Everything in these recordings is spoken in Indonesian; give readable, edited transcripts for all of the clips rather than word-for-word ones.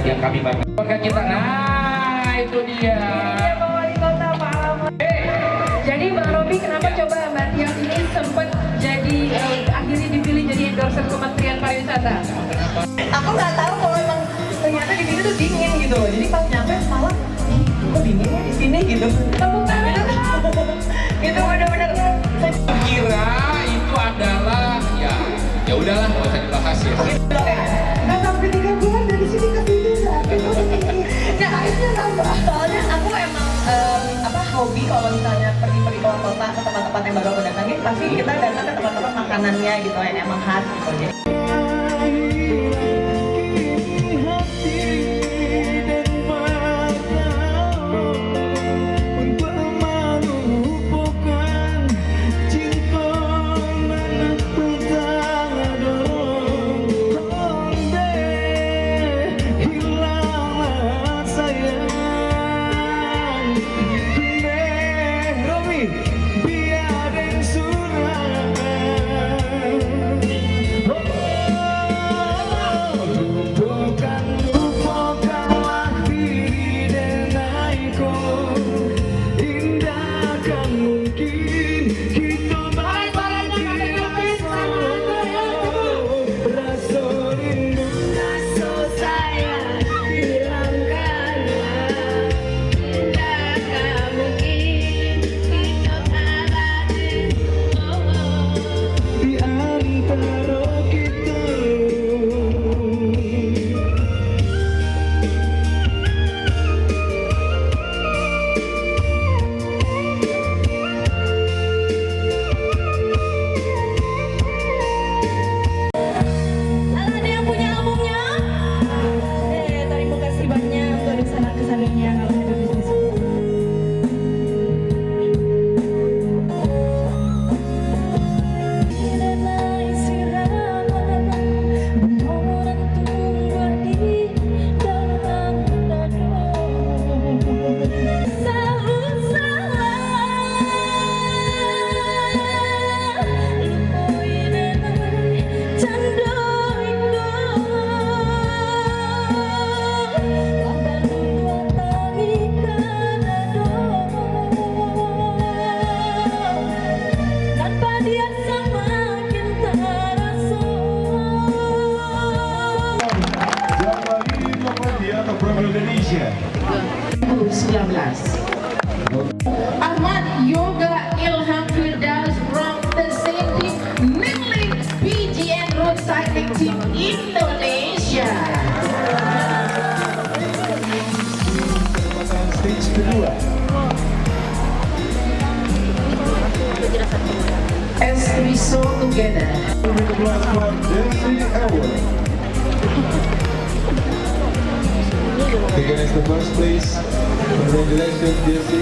yang kami banggakan. Keluarga kita, nah itu dia. Pak Wali Kota, Pak Alamat. Jadi Bang Robi, kenapa coba Mbak Tias ini sempat jadi akhirnya dipilih jadi endorser Kementerian Pariwisata? Aku nggak tahu kalau emang ternyata di sini tuh dingin gitu loh. Jadi pas nyampe malah kok dingin ya di sini gitu. Tepuk tangan. Itu benar-benar. Kira itu adalah ya udahlah nggak usah dibahas ya. Nggak sampai 3 bulan dari sini ke sini nah akhirnya nambah. Soalnya aku emang hobi kalau misalnya pergi-pergi keluar kota ke tempat-tempat yang baru aku datangin, pasti kita datang ke tempat-tempat makanannya gitu yang emang khas gitu. Jadi Indonesia 2019. Ahmad Yoga Ilham Firdaus from the same team Minang BGN Road Cycling Team Indonesia. Stage kedua. As we saw together. Taken as the first place. Congratulations, Jesse.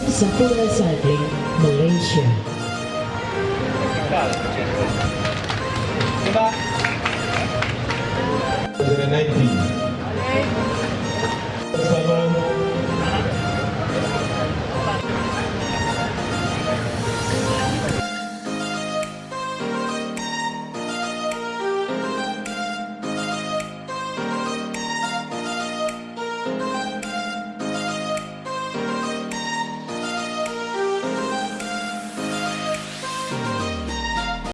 Sapura Cycling Malaysia. 2019.